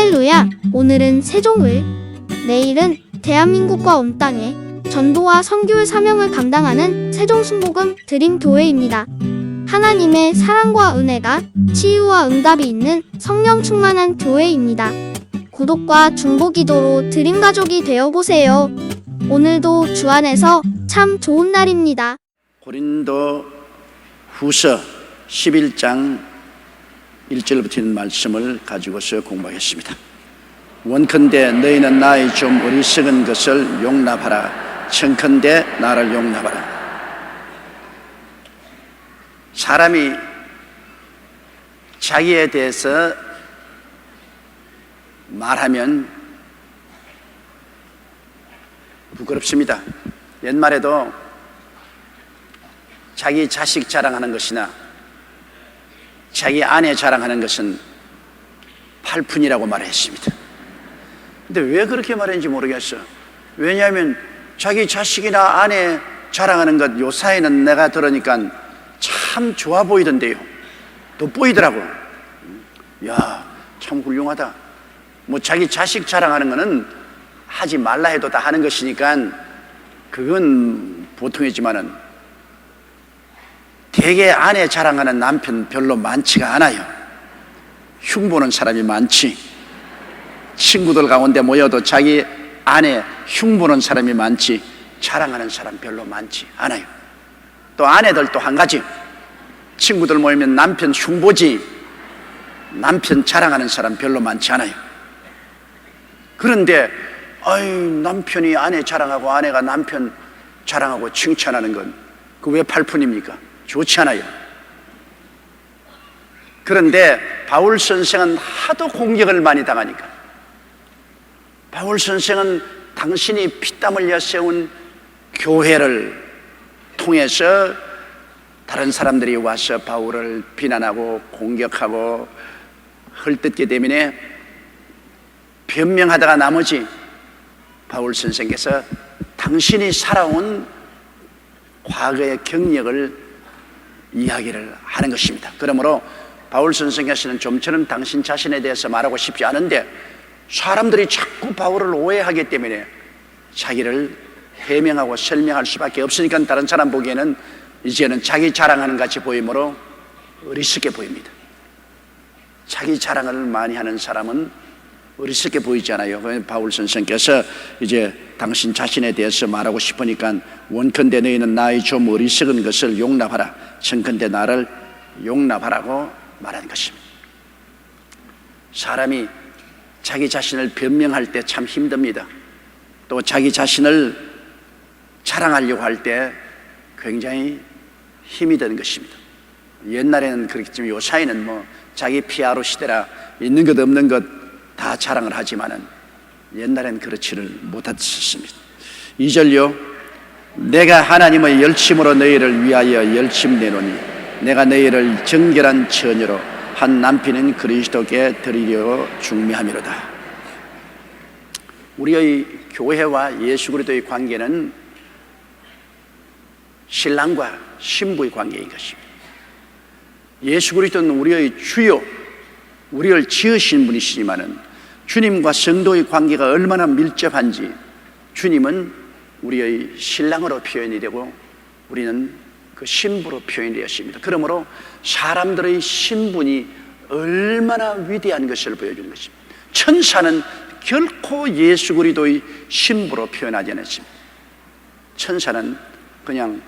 할렐루야! 오늘은 세종을, 내일은 대한민국과 온 땅에 전도와 선교의 사명을 감당하는 세종순복음 드림교회입니다. 하나님의 사랑과 은혜가 치유와 응답이 있는 성령 충만한 교회입니다. 구독과 중보기도로 드림가족이 되어보세요. 오늘도 주 안에서 참 좋은 날입니다. 고린도 후서 11장 1절부터 있는 말씀을 가지고서 공부하겠습니다. 원컨대 너희는 나의 좀 어리석은 것을 용납하라. 청컨대 나를 용납하라. 사람이 자기에 대해서 말하면 부끄럽습니다. 옛말에도 자기 자식 자랑하는 것이나 자기 아내 자랑하는 것은 팔푼이라고 말했습니다. 근데 왜 그렇게 말했는지 모르겠어. 왜냐하면 자기 자식이나 아내 자랑하는 것 요사이는 내가 들으니까 참 좋아 보이던데요. 돋보이더라고. 야, 참 훌륭하다. 뭐 자기 자식 자랑하는 거는 하지 말라 해도 다 하는 것이니까 그건 보통이지만은 대개 아내 자랑하는 남편 별로 많지가 않아요. 흉보는 사람이 많지. 친구들 가운데 모여도 자기 아내 흉보는 사람이 많지 자랑하는 사람 별로 많지 않아요. 또 아내들도 한 가지, 친구들 모이면 남편 흉보지 남편 자랑하는 사람 별로 많지 않아요. 그런데 남편이 아내 자랑하고 아내가 남편 자랑하고 칭찬하는 건 그 왜 팔푼입니까? 좋지 않아요. 그런데 바울 선생은 하도 공격을 많이 당하니까, 바울 선생은 당신이 피땀 흘려 세운 교회를 통해서 다른 사람들이 와서 바울을 비난하고 공격하고 헐뜯게 되면 변명하다가 나머지 바울 선생께서 당신이 살아온 과거의 경력을 이야기를 하는 것입니다. 그러므로 바울 선생께서는 좀처럼 당신 자신에 대해서 말하고 싶지 않은데 사람들이 자꾸 바울을 오해하기 때문에 자기를 해명하고 설명할 수밖에 없으니까 다른 사람 보기에는 이제는 자기 자랑하는 같이 보이므로 어리석게 보입니다. 자기 자랑을 많이 하는 사람은 어리석게 보이지 않아요. 바울 선생께서 이제 당신 자신에 대해서 말하고 싶으니까 원컨대 너희는 나의 좀 어리석은 것을 용납하라. 청컨대 나를 용납하라고 말한 것입니다. 사람이 자기 자신을 변명할 때 참 힘듭니다. 또 자기 자신을 자랑하려고 할 때 굉장히 힘이 드는 것입니다. 옛날에는 그렇겠지만 요사이는 뭐 자기 피아로 시대라 있는 것 없는 것 다 자랑을 하지만은 옛날엔 그렇지를 못했습니다. 2절요. 내가 하나님의 열심으로 너희를 위하여 열심 내노니 내가 너희를 정결한 처녀로 한 남편인 그리스도께 드리려 중매함이로다. 우리의 교회와 예수 그리스도의 관계는 신랑과 신부의 관계인 것입니다. 예수 그리스도는 우리의 주요, 우리를 지으신 분이시지만은 주님과 성도의 관계가 얼마나 밀접한지 주님은 우리의 신랑으로 표현이 되고 우리는 그 신부로 표현이 되었습니다. 그러므로 사람들의 신분이 얼마나 위대한 것을 보여주는 것입니다. 천사는 결코 예수 그리스도의 신부로 표현하지 않았습니다. 천사는 그냥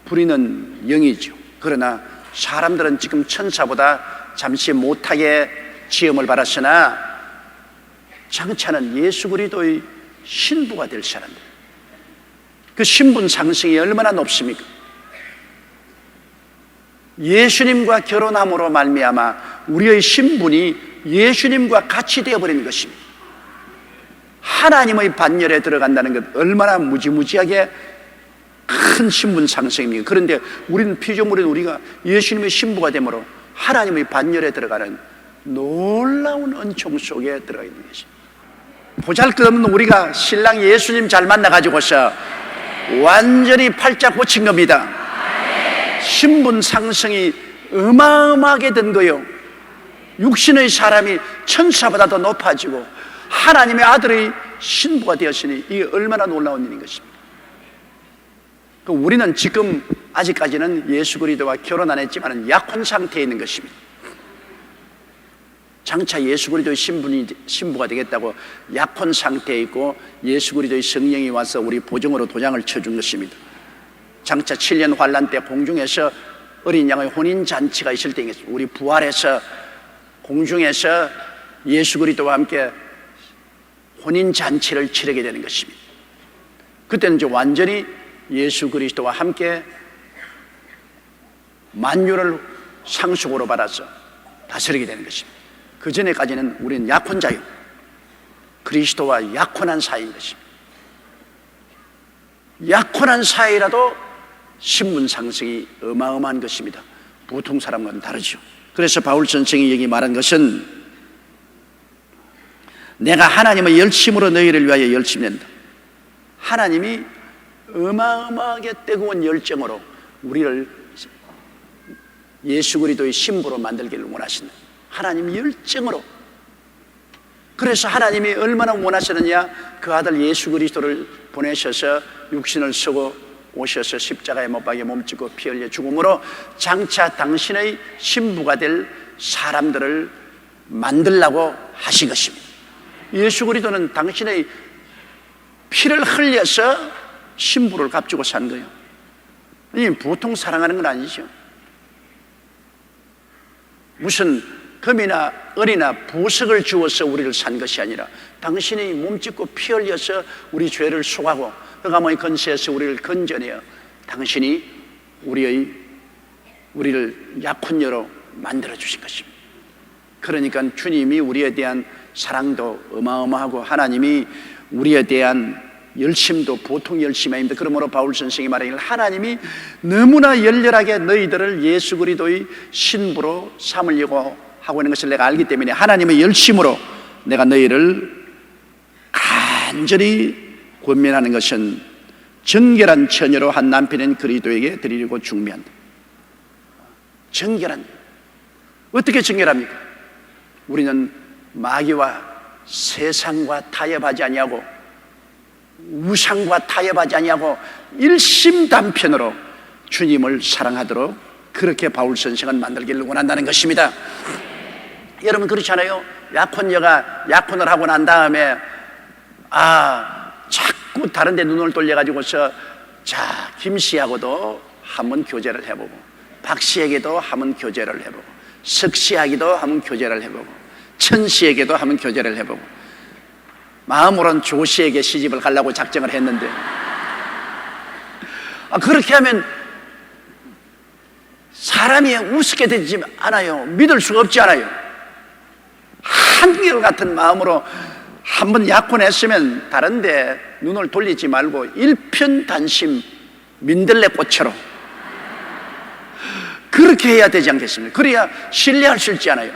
부리는 영이죠. 그러나 사람들은 지금 천사보다 잠시 못하게 지음을 받았으나 장차는 예수 그리스도의 신부가 될 사람들, 그 신분 상승이 얼마나 높습니까? 예수님과 결혼함으로 말미암아 우리의 신분이 예수님과 같이 되어버리는 것입니다. 하나님의 반열에 들어간다는 것 얼마나 무지무지하게 큰 신분 상승입니까? 그런데 우리는 피조물인 우리가 예수님의 신부가 되므로 하나님의 반열에 들어가는 놀라운 은총 속에 들어가 있는 것입니다. 보잘것없는 우리가 신랑 예수님 잘 만나가지고서 완전히 팔자 고친 겁니다. 신분 상승이 어마어마하게 된 거요. 육신의 사람이 천사보다 더 높아지고 하나님의 아들의 신부가 되었으니 이게 얼마나 놀라운 일인 것입니다. 우리는 지금 아직까지는 예수 그리스도와 결혼 안 했지만 약혼 상태에 있는 것입니다. 장차 예수 그리스도의 신부가 되겠다고 약혼 상태에 있고 예수 그리스도의 성령이 와서 우리 보증으로 도장을 쳐준 것입니다. 장차 7년 환란 때 공중에서 어린 양의 혼인잔치가 있을 때 우리 부활해서 공중에서 예수 그리스도와 함께 혼인잔치를 치르게 되는 것입니다. 그때는 이제 완전히 예수 그리스도와 함께 만유를 상속으로 받아서 다스리게 되는 것입니다. 그 전에까지는 우리는 약혼자요, 그리스도와 약혼한 사이인 것입니다. 약혼한 사이라도 신분 상승이 어마어마한 것입니다. 보통 사람과는 다르죠. 그래서 바울 선생이 여기 말한 것은 내가 하나님의 열심으로 너희를 위하여 열심낸다. 하나님이 어마어마하게 뜨거운 열정으로 우리를 예수 그리스도의 신부로 만들기를 원하신다. 하나님 열정으로. 그래서 하나님이 얼마나 원하시느냐, 그 아들 예수 그리스도를 보내셔서 육신을 쓰고 오셔서 십자가에 못 박여 몸짓고 피 흘려 죽음으로 장차 당신의 신부가 될 사람들을 만들라고 하신 것입니다. 예수 그리스도는 당신의 피를 흘려서 신부를 값주고 산 거예요. 보통 사랑하는 건 아니죠. 무슨 금이나 은이나 보석을 주어서 우리를 산 것이 아니라 당신이 몸짓고 피 흘려서 우리 죄를 속하고 흑암의 권세에서 우리를 건져내어 당신이 우리를 약혼녀로 만들어 주신 것입니다. 그러니까 주님이 우리에 대한 사랑도 어마어마하고 하나님이 우리에 대한 열심도 보통 열심이 아닙니다. 그러므로 바울 선생이 말하기를 하나님이 너무나 열렬하게 너희들을 예수 그리스도의 신부로 삼으려고 하고 있는 것을 내가 알기 때문에 하나님의 열심으로 내가 너희를 간절히 권면하는 것은 정결한 처녀로 한 남편인 그리스도에게 드리려고 중매한다. 정결한. 어떻게 정결합니까? 우리는 마귀와 세상과 타협하지 아니하고 우상과 타협하지 아니하고 일심단편으로 주님을 사랑하도록 그렇게 바울 선생은 만들기를 원한다는 것입니다. 여러분 그렇잖아요. 약혼녀가 약혼을 하고 난 다음에 자꾸 다른 데 눈을 돌려가지고서 김씨하고도 한번 교제를 해보고 박씨에게도 한번 교제를 해보고 석씨하기도 한번 교제를 해보고 천씨에게도 한번 교제를 해보고 마음으로는 조씨에게 시집을 가려고 작정을 했는데 그렇게 하면 사람이 우습게 되지 않아요. 믿을 수가 없지 않아요. 한결같은 마음으로 한번 약혼했으면 다른데 눈을 돌리지 말고 일편단심 민들레꽃처럼 그렇게 해야 되지 않겠습니까? 그래야 신뢰할 수 있지 않아요.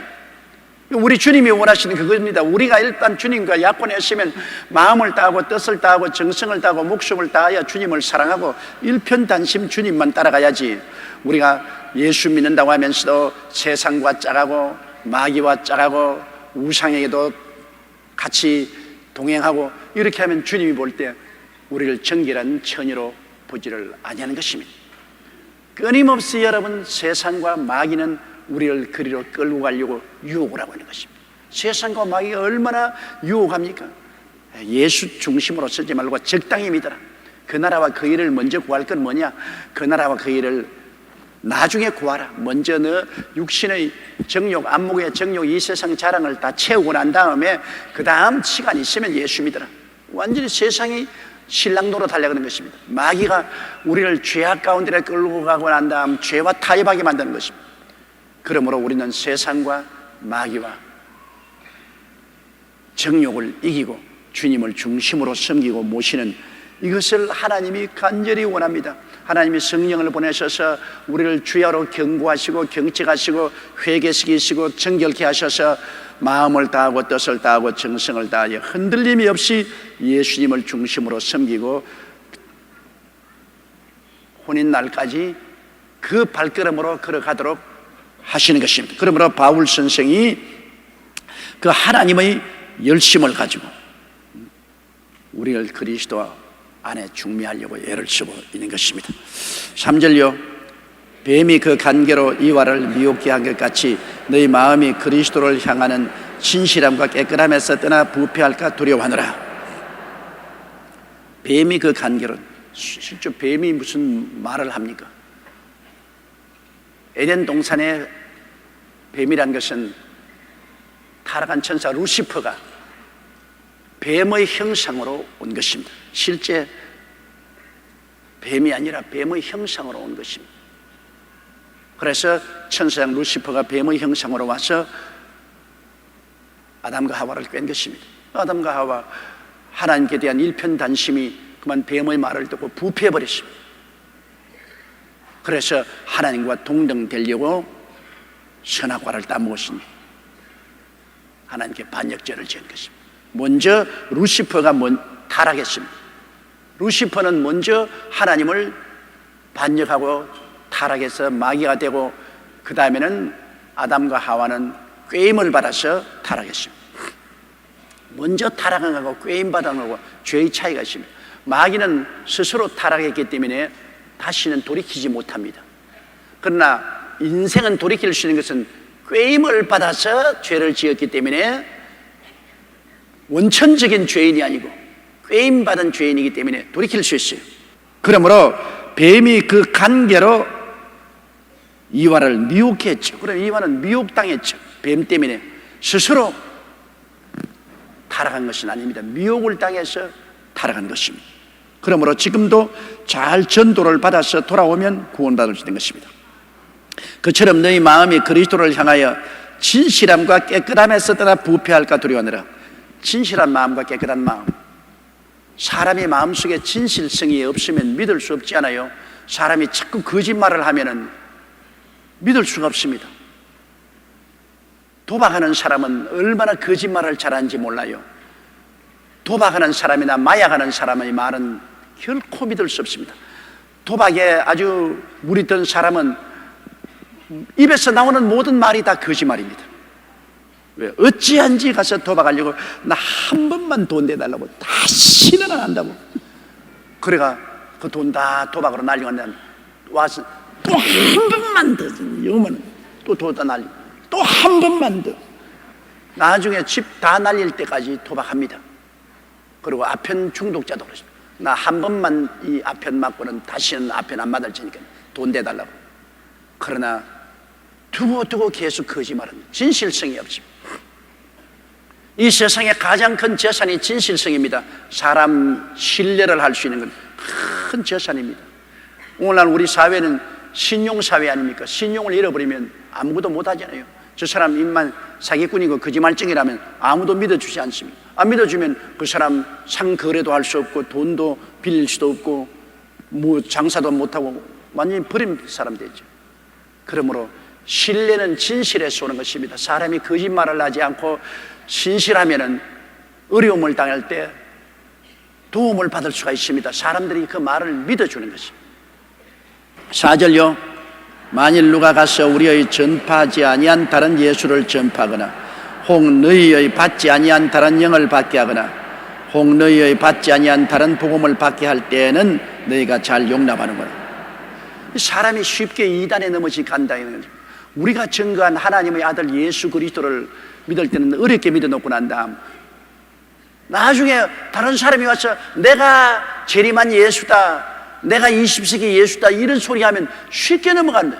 우리 주님이 원하시는 그겁니다. 우리가 일단 주님과 약혼했으면 마음을 다하고 뜻을 다하고 정성을 다하고 목숨을 다하여 주님을 사랑하고 일편단심 주님만 따라가야지. 우리가 예수 믿는다고 하면서도 세상과 짜가고 마귀와 짜가고 우상에게도 같이 동행하고 이렇게 하면 주님이 볼 때 우리를 정결한 처녀로 보지를 아니하는 것입니다. 끊임없이 여러분 세상과 마귀는 우리를 그리로 끌고 가려고 유혹을 하고 있는 것입니다. 세상과 마귀가 얼마나 유혹합니까? 예수 중심으로 쓰지 말고 적당히 믿어라. 그 나라와 그 일을 먼저 구할 건 뭐냐? 그 나라와 그 일을 나중에 구하라. 먼저 너 육신의 정욕, 안목의 정욕, 이 세상 자랑을 다 채우고 난 다음에 그 다음 시간 있으면 예수 믿어라. 완전히 세상이 신랑 노릇하려고 하는 것입니다. 마귀가 우리를 죄악 가운데 끌고 가고 난 다음 죄와 타협하게 만드는 것입니다. 그러므로 우리는 세상과 마귀와 정욕을 이기고 주님을 중심으로 섬기고 모시는 이것을 하나님이 간절히 원합니다. 하나님이 성령을 보내셔서 우리를 주야로 경고하시고 경책하시고 회개시키시고 정결케 하셔서 마음을 다하고 뜻을 다하고 정성을 다하여 흔들림이 없이 예수님을 중심으로 섬기고 혼인날까지 그 발걸음으로 걸어가도록 하시는 것입니다. 그러므로 바울 선생이 그 하나님의 열심을 가지고 우리를 그리스도 안에 중매하려고 애를 쓰고 있는 것입니다. 3절요. 뱀이 그 간계로 이와를 미혹게 한 것 같이 너희 마음이 그리스도를 향하는 진실함과 깨끗함에서 떠나 부패할까 두려워하노라. 뱀이 그 간계로, 실제 뱀이 무슨 말을 합니까? 에덴 동산에 뱀이란 것은 타락한 천사 루시퍼가 뱀의 형상으로 온 것입니다. 실제 뱀이 아니라 뱀의 형상으로 온 것입니다. 그래서 천사장 루시퍼가 뱀의 형상으로 와서 아담과 하와를 깬 것입니다. 아담과 하와 하나님께 대한 일편단심이 그만 뱀의 말을 듣고 부패해버렸습니다. 그래서 하나님과 동등되려고 선악과를 따먹었으니 하나님께 반역죄를 지은 것입니다. 먼저 루시퍼가 타락했습니다. 루시퍼는 먼저 하나님을 반역하고 타락해서 마귀가 되고, 그 다음에는 아담과 하와는 꾀임을 받아서 타락했습니다. 먼저 타락한 거하고 꾀임 받은 거하고 죄의 차이가 있습니다. 마귀는 스스로 타락했기 때문에 다시는 돌이키지 못합니다. 그러나 인생은 돌이킬 수 있는 것은 꾀임을 받아서 죄를 지었기 때문에 원천적인 죄인이 아니고 꾀임 받은 죄인이기 때문에 돌이킬 수 있어요. 그러므로 뱀이 그 간계로 이와를 미혹해 했죠. 그럼 이와는 미혹당했죠. 뱀 때문에 스스로 타락한 것은 아닙니다. 미혹을 당해서 타락한 것입니다. 그러므로 지금도 잘 전도를 받아서 돌아오면 구원받을 수 있는 것입니다. 그처럼 너희 마음이 그리스도를 향하여 진실함과 깨끗함에서 떠나 부패할까 두려워하느라. 진실한 마음과 깨끗한 마음, 사람의 마음속에 진실성이 없으면 믿을 수 없지 않아요? 사람이 자꾸 거짓말을 하면은 믿을 수가 없습니다. 도박하는 사람은 얼마나 거짓말을 잘하는지 몰라요. 도박하는 사람이나 마약하는 사람의 말은 결코 믿을 수 없습니다. 도박에 아주 물이 든 사람은 입에서 나오는 모든 말이 다 거짓말입니다. 왜? 어찌한지 가서 도박하려고 나 한 번만 돈 내달라고 다시는 안 한다고. 그래가 그 돈 다 도박으로 날리고 와서 또 한 번만 더 이러면 또 돈 다 날리고 또 한 번만 더. 나중에 집 다 날릴 때까지 도박합니다. 그리고 아편 중독자도 그렇습니다. 나 한 번만 이 아편 맞고는 다시는 아편 안 맞을 테니까 돈 내달라고. 그러나 두고 계속 거짓말합니다. 진실성이 없습니다. 이 세상에 가장 큰 재산이 진실성입니다. 사람 신뢰를 할 수 있는 건 큰 재산입니다. 오늘날 우리 사회는 신용사회 아닙니까? 신용을 잃어버리면 아무것도 못하잖아요. 저 사람 입만 사기꾼이고 거짓말쟁이라면 아무도 믿어주지 않습니다. 안 믿어주면 그 사람 상거래도 할 수 없고 돈도 빌릴 수도 없고 뭐 장사도 못하고 완전히 버린 사람 되죠. 그러므로 신뢰는 진실에서 오는 것입니다. 사람이 거짓말을 하지 않고 신실하면은 어려움을 당할 때 도움을 받을 수가 있습니다. 사람들이 그 말을 믿어주는 것입니다. 4절요. 만일 누가 가서 우리의 전파하지 아니한 다른 예수를 전파하거나 혹 너희의 받지 아니한 다른 영을 받게 하거나 혹 너희의 받지 아니한 다른 복음을 받게 할 때에는 너희가 잘 용납하는구나. 사람이 쉽게 이단에 넘어지 간다는 거죠. 우리가 증거한 하나님의 아들 예수 그리스도를 믿을 때는 어렵게 믿어놓고 난 다음 나중에 다른 사람이 와서 내가 재림한 예수다, 내가 20세기 예수다 이런 소리 하면 쉽게 넘어간다.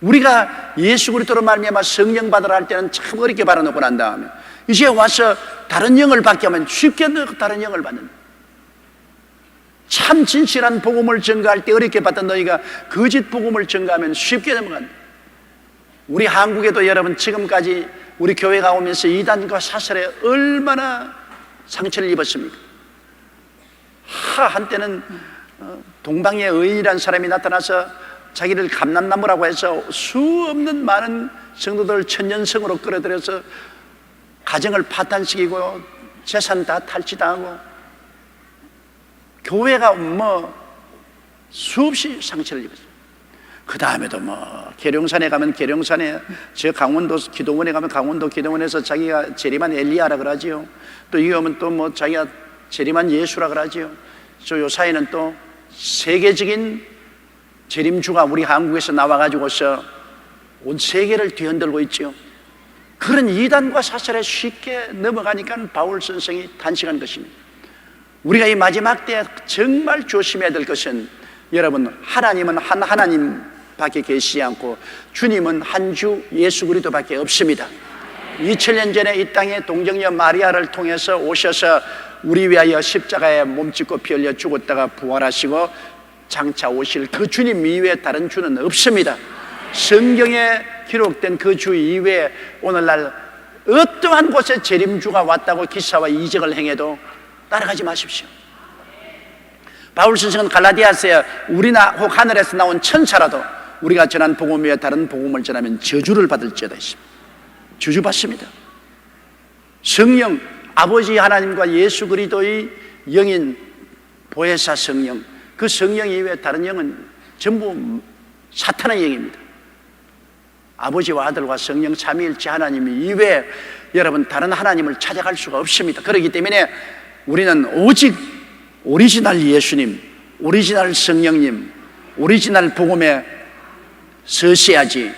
우리가 예수 그리스도로 말미암아 성령 받으라 할 때는 참 어렵게 받아놓고 난 다음에 이제 와서 다른 영을 받게 하면 쉽게 다른 영을 받는다. 참 진실한 복음을 증거할 때 어렵게 받던 너희가 거짓 복음을 증거하면 쉽게 넘어간다. 우리 한국에도 여러분 지금까지 우리 교회가 오면서 이단과 사설에 얼마나 상처를 입었습니까? 한때는 동방의 의인이라는 사람이 나타나서 자기를 감람나무라고 해서 수없는 많은 성도들 천년성으로 끌어들여서 가정을 파탄시키고 재산 다 탈취당하고 교회가 수없이 상처를 입었어요. 그 다음에도 뭐 계룡산에 가면 계룡산에, 저 강원도 기도원에 가면 강원도 기도원에서 자기가 재림한 엘리야라 그러지요. 또 이기 오면 또 뭐 자기가 재림한 예수라 그러지요. 저 요사이는 또 세계적인 재림주가 우리 한국에서 나와가지고서 온 세계를 뒤흔들고 있죠. 그런 이단과 사설에 쉽게 넘어가니까 바울 선생이 탄식한 것입니다. 우리가 이 마지막 때 정말 조심해야 될 것은, 여러분, 하나님은 한 하나님밖에 계시지 않고 주님은 한 주 예수 그리스도밖에 없습니다. 2000년 전에 이 땅에 동정녀 마리아를 통해서 오셔서 우리 위하여 십자가에 몸짓고 피 흘려 죽었다가 부활하시고 장차 오실 그 주님 이외에 다른 주는 없습니다. 성경에 기록된 그 주 이외에 오늘날 어떠한 곳에 재림주가 왔다고 기사와 이적을 행해도 따라가지 마십시오. 바울 선생은 갈라디아서에 우리나 혹 하늘에서 나온 천사라도 우리가 전한 복음 외에 다른 복음을 전하면 저주를 받을지어다 했습니다. 저주받습니다. 성령, 아버지 하나님과 예수 그리스도의 영인 보혜사 성령, 그 성령 이외에 다른 영은 전부 사탄의 영입니다. 아버지와 아들과 성령 삼위일체 하나님 이외에 여러분 다른 하나님을 찾아갈 수가 없습니다. 그렇기 때문에 우리는 오직 오리지널 예수님, 오리지널 성령님, 오리지널 복음에 서셔야지,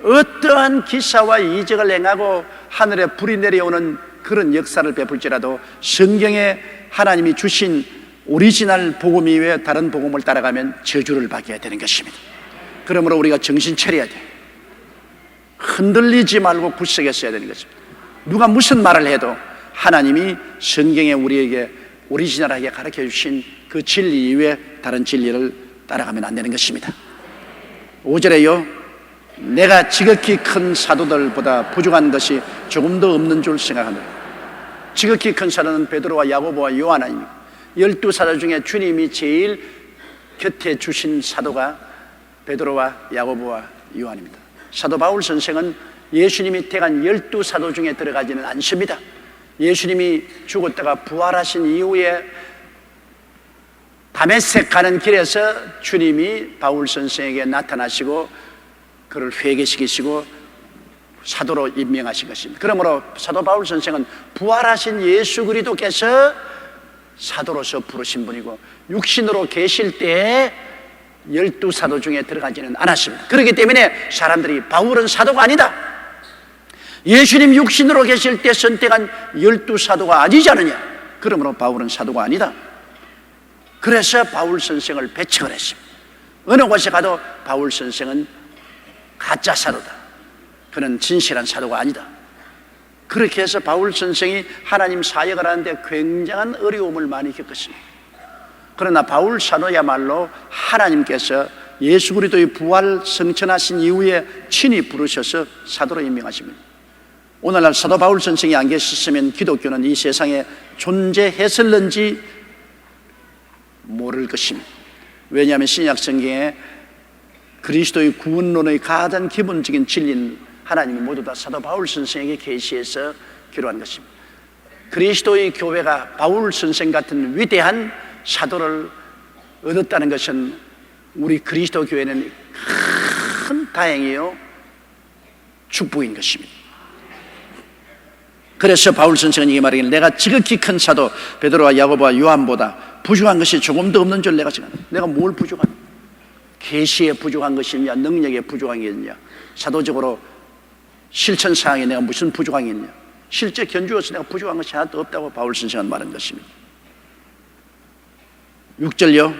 어떠한 기사와 이적을 행하고 하늘에 불이 내려오는 그런 역사를 베풀지라도 성경에 하나님이 주신 오리지널 복음 이외에 다른 복음을 따라가면 저주를 받게 되는 것입니다. 그러므로 우리가 정신 차려야 돼요. 흔들리지 말고 굳세게 써야 되는 것입니다. 누가 무슨 말을 해도 하나님이 성경에 우리에게 오리지널하게 가르쳐 주신 그 진리 이외에 다른 진리를 따라가면 안 되는 것입니다. 5절에요, 내가 지극히 큰 사도들보다 부족한 것이 조금도 없는 줄 생각합니다. 지극히 큰 사도는 베드로와 야고보와 요한입니다. 12사도 중에 주님이 제일 곁에 주신 사도가 베드로와 야고보와 요한입니다. 사도 바울 선생은 예수님이 택한 12사도 중에 들어가지는 않습니다. 예수님이 죽었다가 부활하신 이후에 다메섹 가는 길에서 주님이 바울 선생에게 나타나시고 그를 회개시키시고 사도로 임명하신 것입니다. 그러므로 사도 바울 선생은 부활하신 예수 그리스도께서 사도로서 부르신 분이고 육신으로 계실 때 12사도 중에 들어가지는 않았습니다. 그렇기 때문에 사람들이 바울은 사도가 아니다, 예수님 육신으로 계실 때 선택한 12사도가 아니지 않느냐, 그러므로 바울은 사도가 아니다. 그래서 바울 선생을 배척을 했습니다. 어느 곳에 가도 바울 선생은 가짜 사도다, 그는 진실한 사도가 아니다. 그렇게 해서 바울 선생이 하나님 사역을 하는데 굉장한 어려움을 많이 겪었습니다. 그러나 바울 사도야말로 하나님께서 예수 그리스도의 부활 성천하신 이후에 친히 부르셔서 사도로 임명하십니다. 오늘날 사도 바울 선생이 안 계셨으면 기독교는 이 세상에 존재했을는지 모를 것입니다. 왜냐하면 신약 성경에 그리스도의 구원론의 가장 기본적인 진리는 하나님이 모두 다 사도 바울 선생에게 계시해서 기록한 것입니다. 그리스도의 교회가 바울 선생 같은 위대한 사도를 얻었다는 것은 우리 그리스도 교회는 큰 다행이요 축복인 것입니다. 그래서 바울 선생은 이게 말하기를, 내가 지극히 큰 사도 베드로와 야고보와 요한보다 부족한 것이 조금도 없는 줄 내가 생각한다. 내가 뭘 부족한? 계시에 부족한 것이냐, 능력에 부족한 게 있냐, 사도적으로 실천 사항에 내가 무슨 부족한 게 있냐, 실제 견주어서 내가 부족한 것이 하나도 없다고 바울 선생은 말한 것입니다. 6절요,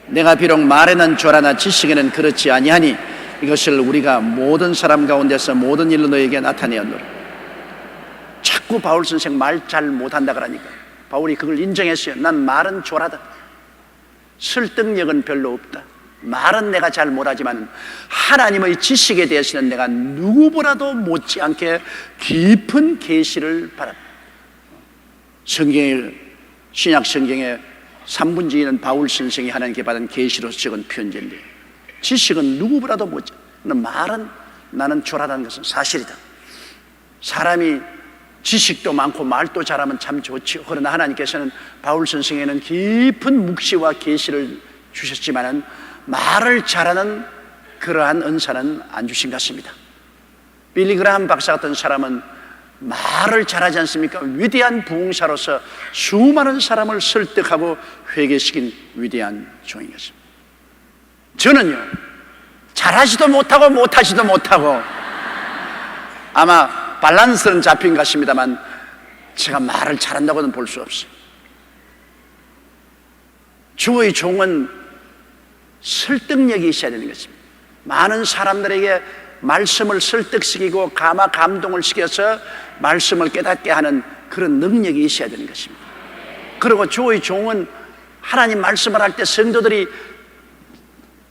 내가 비록 말에는 조라나 지식에는 그렇지 아니하니 이것을 우리가 모든 사람 가운데서 모든 일로 너에게 나타내었노라. 자꾸 바울 선생 말 잘 못한다 그러니까 바울이 그걸 인정했어요. 난 말은 조라다, 설득력은 별로 없다, 말은 내가 잘 못하지만 하나님의 지식에 대해서는 내가 누구보다도 못지않게 깊은 계시를 받았다. 성경의 신약 성경의 3분의 2는 바울 선생이 하나님께 받은 계시로서 적은 편지인데, 지식은 누구보다도 못지않게, 말은 나는 조라다는 것은 사실이다. 사람이 지식도 많고 말도 잘하면 참 좋지요. 그러나 하나님께서는 바울 선생에는 깊은 묵시와 계시를 주셨지만은 말을 잘하는 그러한 은사는 안 주신 것 같습니다. 빌리그라함 박사 같은 사람은 말을 잘하지 않습니까? 위대한 부흥사로서 수많은 사람을 설득하고 회개시킨 위대한 종인 것입니다. 저는요, 잘하지도 못하고 못하지도 못하고 아마 밸런스는 잡힌 것 같습니다만 제가 말을 잘한다고는 볼 수 없어요. 주의 종은 설득력이 있어야 되는 것입니다. 많은 사람들에게 말씀을 설득시키고 감동을 시켜서 말씀을 깨닫게 하는 그런 능력이 있어야 되는 것입니다. 그리고 주의 종은 하나님 말씀을 할 때 성도들이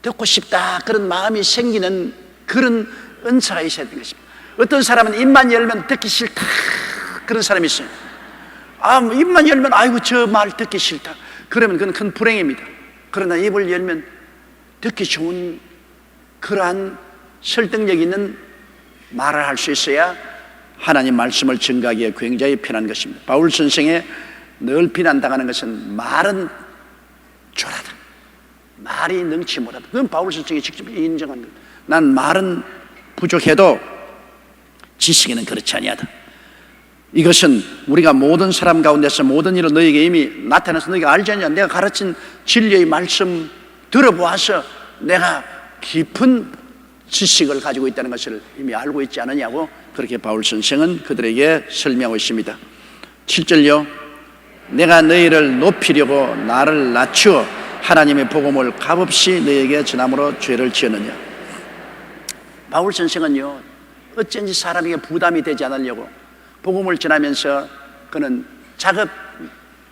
듣고 싶다 그런 마음이 생기는 그런 은사가 있어야 되는 것입니다. 어떤 사람은 입만 열면 듣기 싫다 그런 사람이 있어요. 입만 열면 아이고 저 말 듣기 싫다 그러면 그건 큰 불행입니다. 그러나 입을 열면 듣기 좋은 그러한 설득력 있는 말을 할 수 있어야 하나님 말씀을 증거하기에 굉장히 편한 것입니다. 바울 선생의 늘 비난당하는 것은 말은 졸하다, 말이 능치 못하다. 그건 바울 선생이 직접 인정한 것. 난 말은 부족해도 지식에는 그렇지 아니하다. 이것은 우리가 모든 사람 가운데서 모든 일을 너에게 이미 나타나서 너희가 알지 않냐. 내가 가르친 진리의 말씀 들어보아서 내가 깊은 지식을 가지고 있다는 것을 이미 알고 있지 않느냐고 그렇게 바울 선생은 그들에게 설명하고 있습니다. 7절요. 내가 너희를 높이려고 나를 낮추어 하나님의 복음을 값없이 너희에게 전함으로 죄를 지었느냐. 바울 선생은요, 어쩐지 사람에게 부담이 되지 않으려고 복음을 전하면서 그는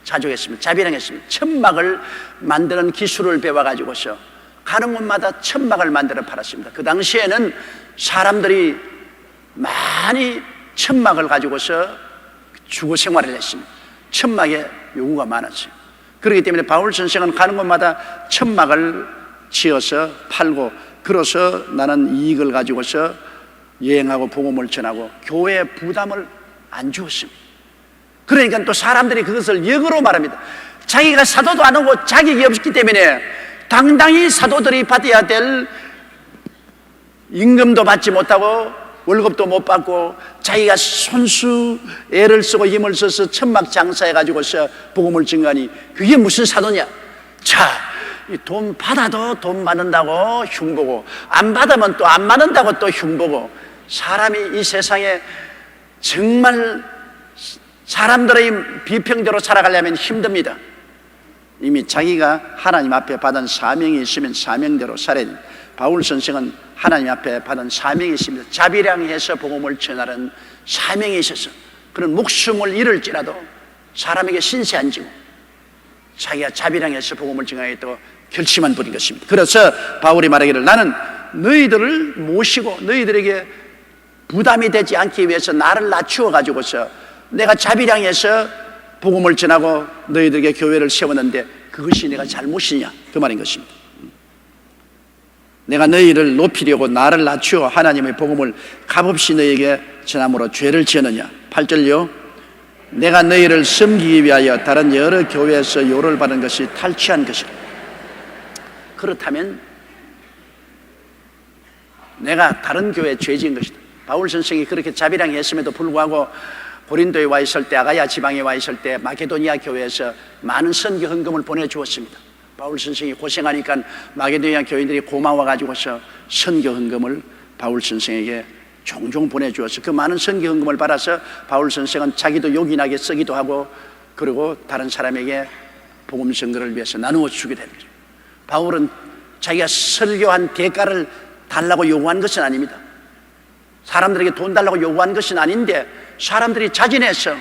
자족했습니다. 자비랑했습니다. 천막을 만드는 기술을 배워가지고서 가는 곳마다 천막을 만들어 팔았습니다. 그 당시에는 사람들이 많이 천막을 가지고서 주거 생활을 했습니다. 천막에 요구가 많았어요. 그렇기 때문에 바울 선생은 가는 곳마다 천막을 지어서 팔고, 그래서 나는 이익을 가지고서 여행하고 복음을 전하고 교회에 부담을 안 주었습니다. 그러니까 또 사람들이 그것을 역으로 말합니다. 자기가 사도도 안 하고 자격이 없기 때문에 당당히 사도들이 받아야 될 임금도 받지 못하고 월급도 못 받고 자기가 손수 애를 쓰고 힘을 써서 천막 장사해가지고서 복음을 증거하니 그게 무슨 사도냐. 자, 돈 받아도 돈 받는다고 흉보고 안 받으면 또 안 받는다고 또 흉보고, 사람이 이 세상에 정말 사람들의 비평대로 살아가려면 힘듭니다. 이미 자기가 하나님 앞에 받은 사명이 있으면 사명대로 살아야 됩니다. 바울 선생은 하나님 앞에 받은 사명이 있습니다. 자비량해서 복음을 전하는 사명이 있어서 그런 목숨을 잃을지라도 사람에게 신세 안 지고 자기가 자비량해서 복음을 전하겠다고 결심한 분인 것입니다. 그래서 바울이 말하기를 나는 너희들을 모시고 너희들에게 부담이 되지 않기 위해서 나를 낮추어 가지고서 내가 자비량해서 복음을 전하고 너희들에게 교회를 세웠는데 그것이 내가 잘못이냐, 그 말인 것입니다. 내가 너희를 높이려고 나를 낮추어 하나님의 복음을 값없이 너희에게 전함으로 죄를 지었느냐. 8절요. 내가 너희를 섬기기 위하여 다른 여러 교회에서 요를 받은 것이 탈취한 것이라. 그렇다면 내가 다른 교회에 죄 지은 것이다. 바울 선생이 그렇게 자비량했음에도 불구하고 고린도에 와 있을 때, 아가야 지방에 와 있을 때 마게도니아 교회에서 많은 선교 헌금을 보내주었습니다. 바울 선생이 고생하니까 마게도니아 교인들이 고마워가지고서 선교 헌금을 바울 선생에게 종종 보내주어서 그 많은 선교 헌금을 받아서 바울 선생은 자기도 요긴하게 쓰기도 하고 그리고 다른 사람에게 복음 선교를 위해서 나누어 주게 됩니다. 바울은 자기가 설교한 대가를 달라고 요구한 것은 아닙니다. 사람들에게 돈 달라고 요구한 것은 아닌데 사람들이 자진해서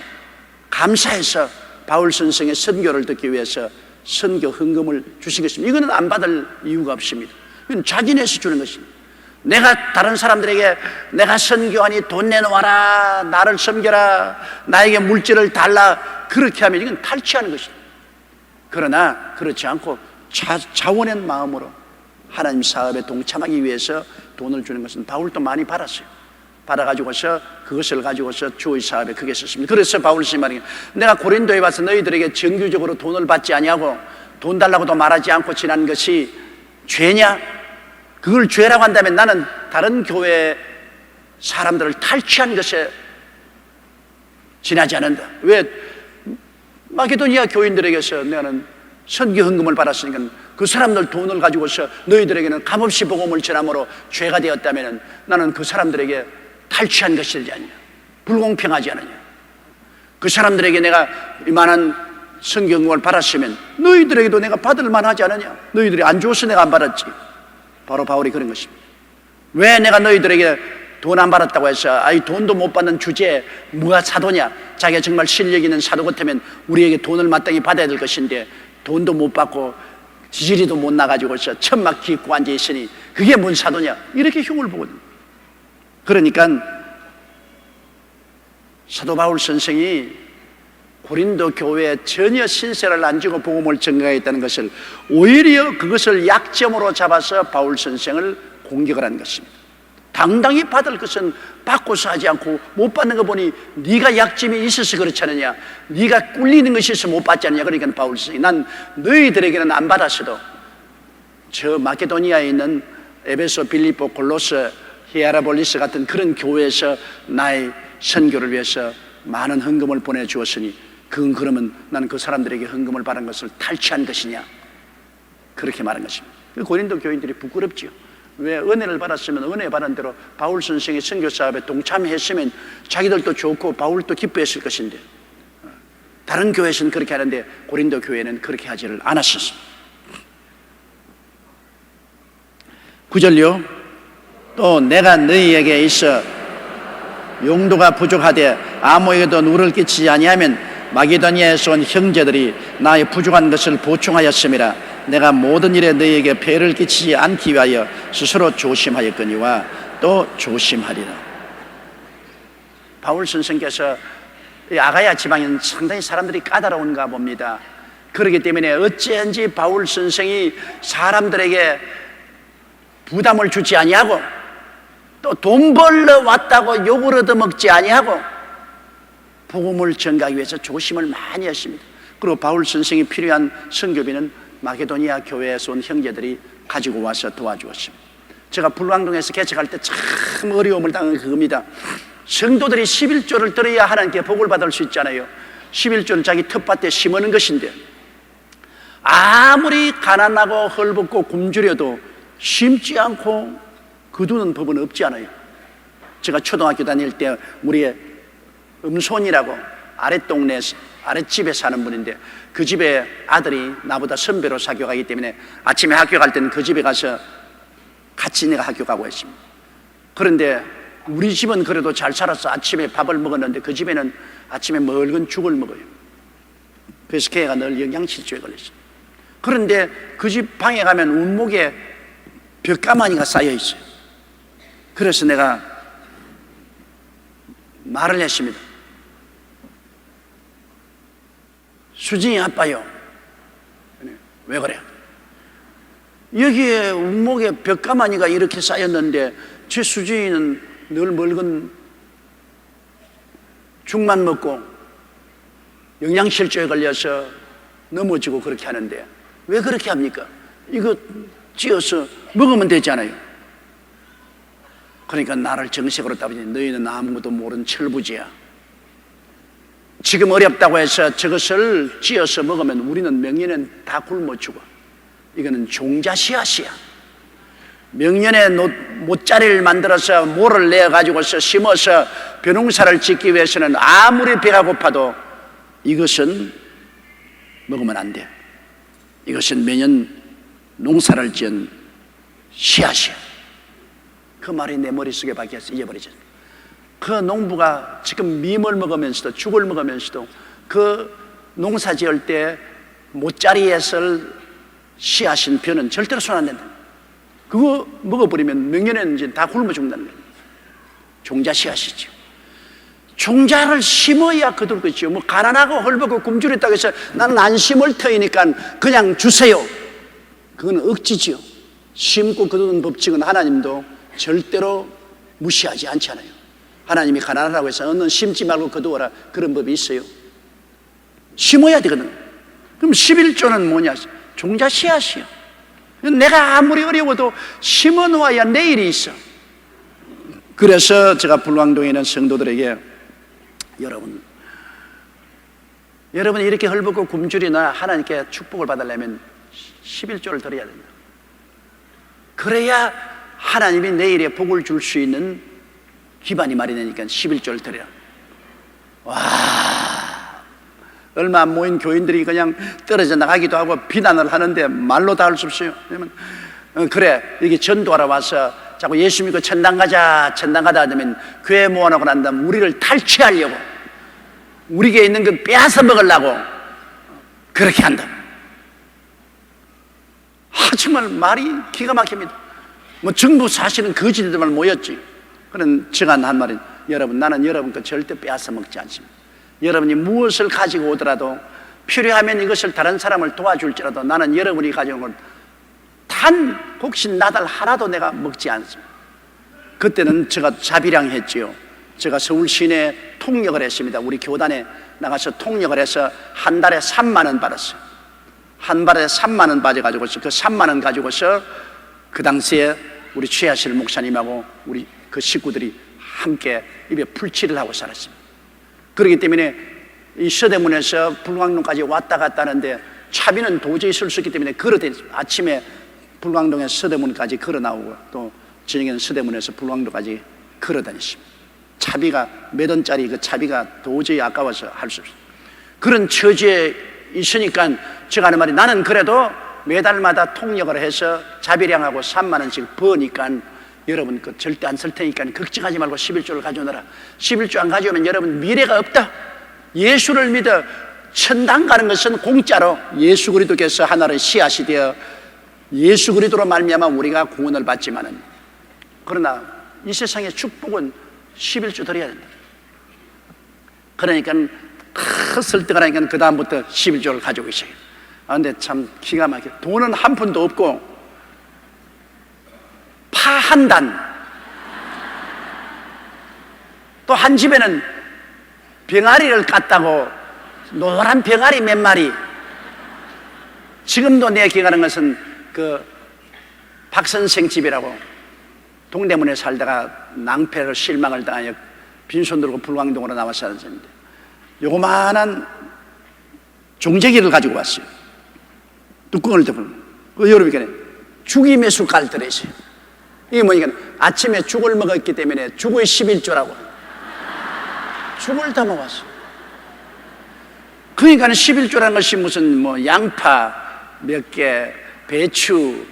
감사해서 바울 선생의 선교를 듣기 위해서 선교 헌금을 주신 것입니다. 이거는 안 받을 이유가 없습니다. 이건 자진해서 주는 것입니다. 내가 다른 사람들에게 내가 선교하니 돈 내놓아라, 나를 섬겨라, 나에게 물질을 달라, 그렇게 하면 이건 탈취하는 것입니다. 그러나 그렇지 않고 자원의 마음으로 하나님 사업에 동참하기 위해서 돈을 주는 것은 바울도 많이 받았어요. 받아가지고서 그것을 가지고서 주의 사업에 크게 썼습니다. 그래서 바울 스님 말이 내가 고린도에 와서 너희들에게 정규적으로 돈을 받지 아니하고 돈 달라고도 말하지 않고 지난 것이 죄냐? 그걸 죄라고 한다면 나는 다른 교회 사람들을 탈취한 것에 지나지 않는다. 왜? 마게도니아 교인들에게서 나는 선교 헌금을 받았으니까 그 사람들 돈을 가지고서 너희들에게는 값없이 복음을 전함으로 죄가 되었다면 나는 그 사람들에게 탈취한 것이지 않냐, 불공평하지 않느냐. 그 사람들에게 내가 이만한 선교 헌금을 받았으면 너희들에게도 내가 받을 만하지 않느냐. 너희들이 안 줘서 내가 안 받았지. 바로 바울이 그런 것입니다. 왜 내가 너희들에게 돈 안 받았다고 해서 아이 돈도 못 받는 주제에 뭐가 사도냐. 자기가 정말 실력 있는 사도 같으면 우리에게 돈을 마땅히 받아야 될 것인데 돈도 못 받고 지지리도 못 나가지고서 천막 깃고 앉아 있으니 그게 뭔 사도냐, 이렇게 흉을 보거든요. 그러니까 사도 바울 선생이 고린도 교회에 전혀 신세를 안 지고 복음을 전가했다는 것을, 오히려 그것을 약점으로 잡아서 바울 선생을 공격을 한 것입니다. 당당히 받을 것은 받고서 하지 않고 못 받는 거 보니 네가 약점이 있어서 그렇지 않느냐, 네가 꿀리는 것이 있어서 못 받지 않느냐. 그러니까 바울 선생이 난 너희들에게는 안 받았어도 저 마케도니아에 있는 에베소, 빌립보, 골로스, 히에라볼리스 같은 그런 교회에서 나의 선교를 위해서 많은 헌금을 보내주었으니 그건 그러면 나는 그 사람들에게 헌금을 받은 것을 탈취한 것이냐, 그렇게 말한 것입니다. 고린도 교인들이 부끄럽지요. 왜? 은혜를 받았으면 은혜 받은 대로 바울 선생의 선교 사업에 동참했으면 자기들도 좋고 바울도 기뻐했을 것인데 다른 교회에서는 그렇게 하는데 고린도 교회는 그렇게 하지를 않았었습니다. 9절요. 또 내가 너희에게 있어 용도가 부족하되 아무에게도 누를 끼치지 아니하면 마게도니아에서 온 형제들이 나의 부족한 것을 보충하였음이라. 내가 모든 일에 너희에게 폐를 끼치지 않기 위하여 스스로 조심하였거니와 또 조심하리라. 바울 선생께서 아가야 지방에는 상당히 사람들이 까다로운가 봅니다. 그렇기 때문에 어찌한지 바울 선생이 사람들에게 부담을 주지 아니하고 또 돈 벌러 왔다고 욕을 얻어먹지 아니하고 복음을 전가하기 위해서 조심을 많이 했습니다. 그리고 바울 선생이 필요한 선교비는 마게도니아 교회에서 온 형제들이 가지고 와서 도와주었습니다. 제가 불광동에서 개척할 때 참 어려움을 당한 그겁니다. 성도들이 11조를 드려야 하나님께 복을 받을 수 있잖아요. 11조는 자기 텃밭에 심어놓은 것인데 아무리 가난하고 헐벗고 굶주려도 심지 않고 거두는 법은 없지 않아요. 제가 초등학교 다닐 때 우리의 음손이라고 아랫동네 아랫집에 사는 분인데 그 집에 아들이 나보다 선배로 사교가기 때문에 아침에 학교 갈 때는 그 집에 가서 같이 내가 학교 가고 했습니다. 그런데 우리 집은 그래도 잘 살았어. 아침에 밥을 먹었는데 그 집에는 아침에 맑은 죽을 먹어요. 그래서 걔가 늘 영양실조에 걸렸어요. 그런데 그 집 방에 가면 운목에 벽가마니가 쌓여 있어요. 그래서 내가 말을 했습니다. 수진이 아빠요. 왜 그래? 여기에 운목에 벽가마니가 이렇게 쌓였는데 제 수진이는 늘 맑은 죽만 먹고 영양실조에 걸려서 넘어지고 그렇게 하는데 왜 그렇게 합니까? 이거 찧어서 먹으면 되잖아요. 그러니까 나를 정색으로 따지니 너희는 아무것도 모르는 철부지야. 지금 어렵다고 해서 저것을 찧어서 먹으면 우리는 명년엔 다 굶어 죽어. 이거는 종자 씨앗이야. 명년에 모짜리를 만들어서 모를 내어가지고서 심어서 벼농사를 짓기 위해서는 아무리 배가 고파도 이것은 먹으면 안 돼. 이것은 매년 농사를 지은 씨앗이야. 그 말이 내 머릿속에 박혀서 잊어버리죠. 그 농부가 지금 밈을 먹으면서도 죽을 먹으면서도 그 농사 지을 때 모짜리에서 씨앗인 벼는 절대로 손 안 댄다. 그거 먹어버리면 명년에는 이제 다 굶어 죽는다는 거예요. 종자 씨앗이죠. 종자를 심어야 거둘 것이죠. 뭐 가난하고 헐벗고 굶주렸다고 해서 나는 안 심을 터이니까 그냥 주세요. 그건 억지지요. 심고 거두는 법칙은 하나님도 절대로 무시하지 않잖아요. 하나님이 가난하다고 해서 너는 심지 말고 거두어라, 그런 법이 있어요. 심어야 되거든. 그럼 11조는 뭐냐? 종자 씨앗이요. 내가 아무리 어려워도 심어놓아야 내일이 있어. 그래서 제가 불광동에 있는 성도들에게 여러분 이렇게 헐벗고 굶주리나 하나님께 축복을 받으려면 11조를 드려야 된다. 그래야 하나님이 내일에 복을 줄 수 있는 기반이 마련되니까 11조를 드려라. 와, 얼마 안 모인 교인들이 그냥 떨어져 나가기도 하고 비난을 하는데 말로 다 할 수 없어요. 왜냐면 그래, 여기 전도하러 와서 자꾸 예수 믿고 천당 가자 하면 교회 모아놓고 난 다음 우리를 탈취하려고, 우리에게 있는 그 빼앗아 먹으려고 그렇게 한다. 정말 말이 기가 막힙니다. 뭐 정부 사실은 거짓들만 모였지. 그런 제가 한 말은, 여러분, 나는 여러분 거 절대 빼앗아 먹지 않습니다. 여러분이 무엇을 가지고 오더라도 필요하면 이것을 다른 사람을 도와줄지라도 나는 여러분이 가져온 걸 단 혹시 나달 하나도 내가 먹지 않습니다. 그때는 제가 자비량했지요. 제가 서울 시내에 통역을 했습니다. 우리 교단에 나가서 통역을 해서 한 달에 3만 원 받았어요. 한 달에 3만 원 받아가지고서 그 3만 원 가지고서 그 당시에 우리 최하실 목사님하고 우리 그 식구들이 함께 입에 풀칠을 하고 살았습니다. 그렇기 때문에 이 서대문에서 불광동까지 왔다 갔다 하는데 차비는 도저히 쓸 수 없기 때문에 걸어다녔습니다. 아침에 불광동에서 서대문까지 걸어 나오고 또 저녁에는 서대문에서 불광동까지 걸어 다녔습니다. 차비가 몇 원짜리 그 차비가 도저히 아까워서 할 수 없어요. 그런 처지에 있으니까 제가 하는 말이, 나는 그래도 매달마다 통역을 해서 자비량하고 3만 원씩 버니까 여러분 그 절대 안 쓸 테니까 걱정하지 말고 11조를 가져오너라. 11조 안 가져오면 여러분 미래가 없다. 예수를 믿어 천당 가는 것은 공짜로 예수 그리스도께서 하나를 씨앗이 되어 예수 그리스도로 말미암아 우리가 구원을 받지만은, 그러나 이 세상의 축복은 11조 드려야 된다. 그러니까 설득을 하니까 그 다음부터 11조를 가져오기 시작해요. 근데 참 기가 막혀. 돈은 한 푼도 없고 파 한 단, 또 한 집에는 병아리를 깠다고 노란 병아리 몇 마리. 지금도 내가 기억하는 것은 그 박선생 집이라고 동대문에 살다가 낭패를 실망을 당하여 빈손 들고 불광동으로 나와 살았는데 요만한 종재기를 가지고 왔어요. 뚜껑을 덮은 그 여러분께 죽이 몇 술 깔더랬어요. 이게 뭐니까 아침에 죽을 먹었기 때문에 죽의 11조라고 죽을 다 먹었어. 그러니까 11조라는 것이 무슨 뭐 양파 몇 개, 배추,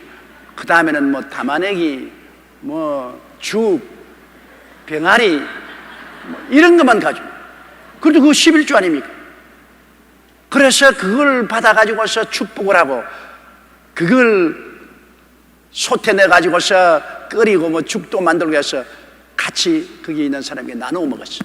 그 다음에는 뭐 담아내기, 뭐 죽, 병아리, 뭐 이런 것만 가지고. 그래도 그거 11조 아닙니까? 그래서 그걸 받아가지고서 축복을 하고 그걸 솥에내가지고서 끓이고 뭐 죽도 만들고 해서 같이 거기 있는 사람에게 나누어 먹었어.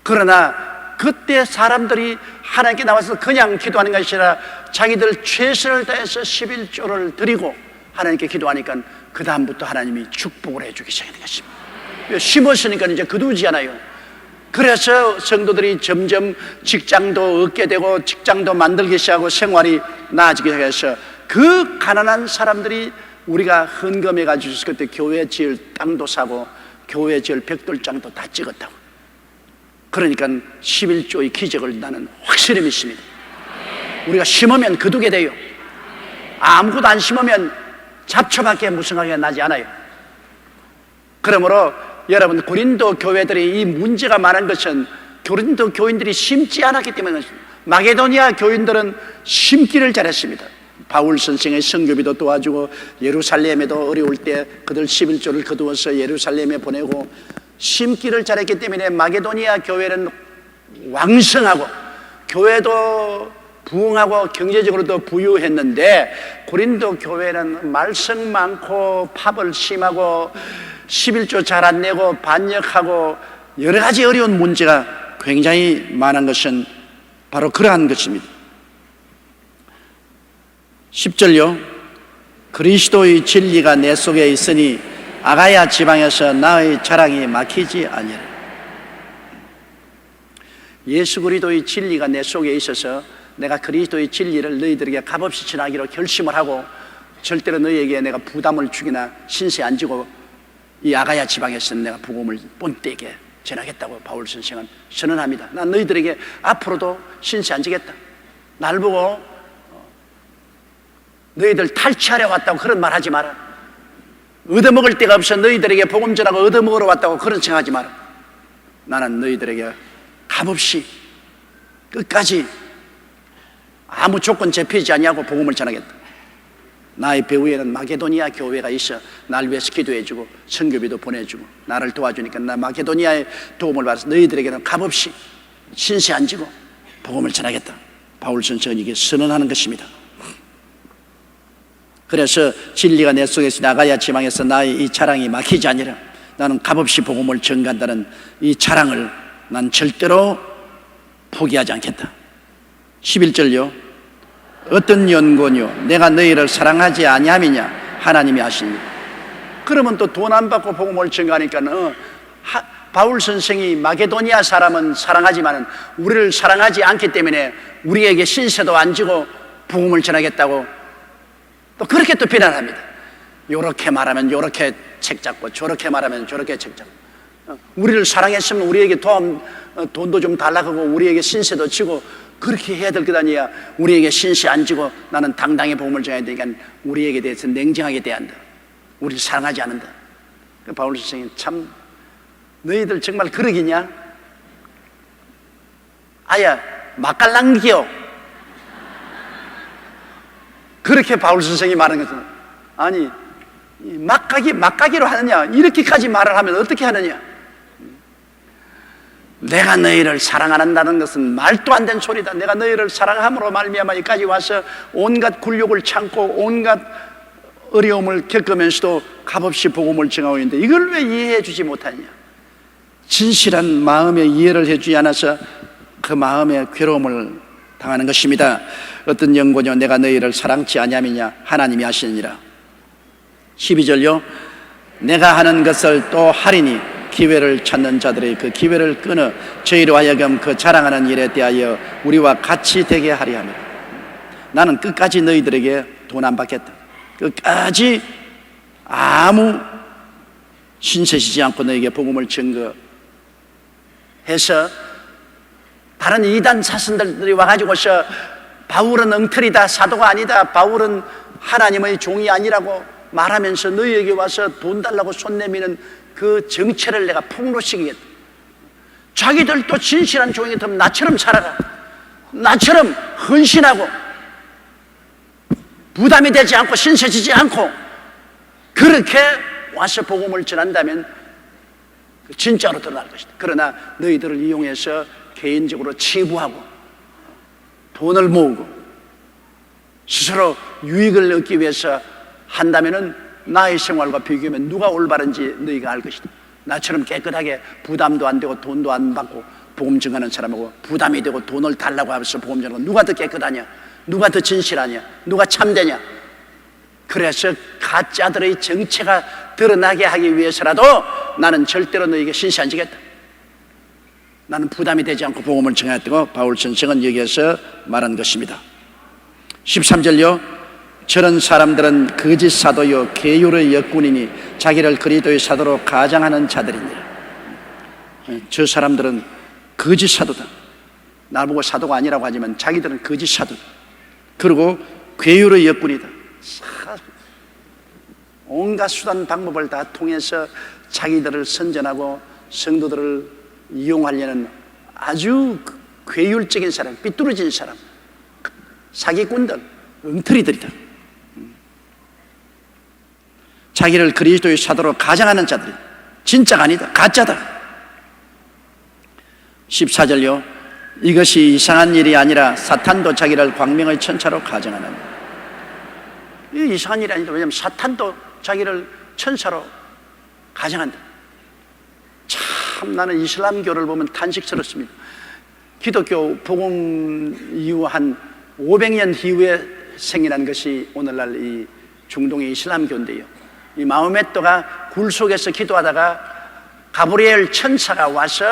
그러나 그때 사람들이 하나님께 나와서 그냥 기도하는 것이 아니라 자기들 최선을 다해서 11조를 드리고 하나님께 기도하니까 그 다음부터 하나님이 축복을 해주기 시작하는 것입니다. 심었으니까 이제 거두지 않아요. 그래서 성도들이 점점 직장도 얻게 되고 직장도 만들기 시작하고 생활이 나아지기 시작해서 그 가난한 사람들이 우리가 헌금해 가지고 그때 교회 지을 땅도 사고 교회 지을 벽돌장도 다 찍었다고. 그러니까 11조의 기적을 나는 확실히 믿습니다. 우리가 심으면 거두게 돼요. 아무것도 안 심으면 잡초밖에 무성하게 나지 않아요. 그러므로 여러분, 고린도 교회들이 이 문제가 많은 것은 고린도 교인들이 심지 않았기 때문에, 마게도니아 교인들은 심기를 잘했습니다. 바울 선생의 선교비도 도와주고 예루살렘에도 어려울 때 그들 11조를 거두어서 예루살렘에 보내고 심기를 잘했기 때문에 마게도니아 교회는 왕성하고 교회도 부흥하고 경제적으로도 부유했는데 고린도 교회는 말썽 많고 파벌 심하고 11조 잘 안 내고 반역하고 여러 가지 어려운 문제가 굉장히 많은 것은 바로 그러한 것입니다. 10절요. 그리스도의 진리가 내 속에 있으니 아가야 지방에서 나의 자랑이 막히지 아니하리라. 예수 그리스도의 진리가 내 속에 있어서 내가 그리스도의 진리를 너희들에게 값없이 전하기로 결심을 하고 절대로 너희에게 내가 부담을 주기나 신세 안 지고 이 아가야 지방에서 내가 복음을 본때에게 전하겠다고 바울 선생은 선언합니다. 난 너희들에게 앞으로도 신세 안 지겠다. 날 보고 너희들 탈취하려 왔다고 그런 말 하지 마라. 얻어먹을 데가 없어 너희들에게 복음 전하고 얻어먹으러 왔다고 그런 생각하지 마라. 나는 너희들에게 값없이 끝까지 아무 조건 제피지 아니하고 복음을 전하겠다. 나의 배후에는 마게도니아 교회가 있어 날 위해서 기도해주고 선교비도 보내주고 나를 도와주니까 나 마게도니아의 도움을 받아서 너희들에게는 값없이 신세 안 지고 복음을 전하겠다. 바울 선생은 이게 선언하는 것입니다. 그래서 진리가 내 속에서 나가야 지망해서 나의 이 자랑이 막히지 아니라 나는 값없이 복음을 전가한다는 이 자랑을 난 절대로 포기하지 않겠다. 11절요. 어떤 연고뇨 내가 너희를 사랑하지 아니함이냐 하나님이 아시니. 그러면 또 돈 안 받고 복음을 전가하니까는 바울 선생이 마게도니아 사람은 사랑하지만 우리를 사랑하지 않기 때문에 우리에게 신세도 안 지고 복음을 전하겠다고 또 그렇게 또 비난합니다. 요렇게 말하면 요렇게 책 잡고 저렇게 말하면 저렇게 책 잡고 우리를 사랑했으면 우리에게 돈도 좀 달라고 하고 우리에게 신세도 지고 그렇게 해야 될 것 아니야. 우리에게 신세 안 지고 나는 당당히 복음을 전해야 되니까 우리에게 대해서 냉정하게 대한다. 우리를 사랑하지 않는다. 바울 선생님 참 너희들 정말 그러기냐? 아야 맛깔랑기요. 그렇게 바울 선생이 말하는 것은 아니 막가기로 하느냐 이렇게까지 말을 하면 어떻게 하느냐. 내가 너희를 사랑한다는 것은 말도 안 되는 소리다. 내가 너희를 사랑함으로 말미암아 여기까지 와서 온갖 굴욕을 참고 온갖 어려움을 겪으면서도 값없이 복음을 전하고 있는데 이걸 왜 이해해 주지 못하느냐. 진실한 마음의 이해를 해주지 않아서 그 마음의 괴로움을 당하는 것입니다. 어떤 연고뇨 내가 너희를 사랑치 아니함이냐 하나님이 아시느니라. 12절요. 내가 하는 것을 또 하리니 기회를 찾는 자들의 그 기회를 끊어 저희로 하여금 그 자랑하는 일에 대하여 우리와 같이 되게 하리 하며 나는 끝까지 너희들에게 돈 안 받겠다. 끝까지 아무 신세지지 않고 너에게 복음을 증거해서 다른 이단 사신들이 와가지고서 바울은 엉터리다 사도가 아니다 바울은 하나님의 종이 아니라고 말하면서 너희에게 와서 돈 달라고 손 내미는 그 정체를 내가 폭로시키겠다. 자기들도 진실한 종이 되면 나처럼 살아가. 나처럼 헌신하고 부담이 되지 않고 신세지지 않고 그렇게 와서 복음을 전한다면 진짜로 드러날 것이다. 그러나 너희들을 이용해서 개인적으로 치부하고 돈을 모으고 스스로 유익을 얻기 위해서 한다면은 나의 생활과 비교하면 누가 올바른지 너희가 알 것이다. 나처럼 깨끗하게 부담도 안 되고 돈도 안 받고 복음 전하는 사람하고 부담이 되고 돈을 달라고 하면서 복음 전하는 누가 더 깨끗하냐? 누가 더 진실하냐? 누가 참되냐? 그래서 가짜들의 정체가 드러나게 하기 위해서라도 나는 절대로 너희에게 신세 안 지겠다. 나는 부담이 되지 않고 복음을 전하였다고 바울 선생은 여기에서 말한 것입니다. 13절요. 저런 사람들은 거짓 사도요 계율의 역군이니 자기를 그리스도의 사도로 가장하는 자들이니라. 저 사람들은 거짓 사도다. 나보고 사도가 아니라고 하지만 자기들은 거짓 사도다. 그리고 계율의 역군이다. 온갖 수단 방법을 다 통해서 자기들을 선전하고 성도들을 이용하려는 아주 괴율적인 사람, 삐뚤어진 사람, 사기꾼들, 엉터리들이다. 자기를 그리스도의 사도로 가장하는 자들이 진짜가 아니다. 가짜다. 14절요. 이것이 이상한 일이 아니라 사탄도 자기를 광명의 천사로 가정하느니라. 이 이상한 일이 아니다. 왜냐하면 사탄도 자기를 천사로 가정한다. 참 나는 이슬람교를 보면 탄식스럽습니다. 기독교 복음 이후 한 500년 이후에 생겨난 것이 오늘날 이 중동의 이슬람교인데요. 이 마호메토가 굴 속에서 기도하다가 가브리엘 천사가 와서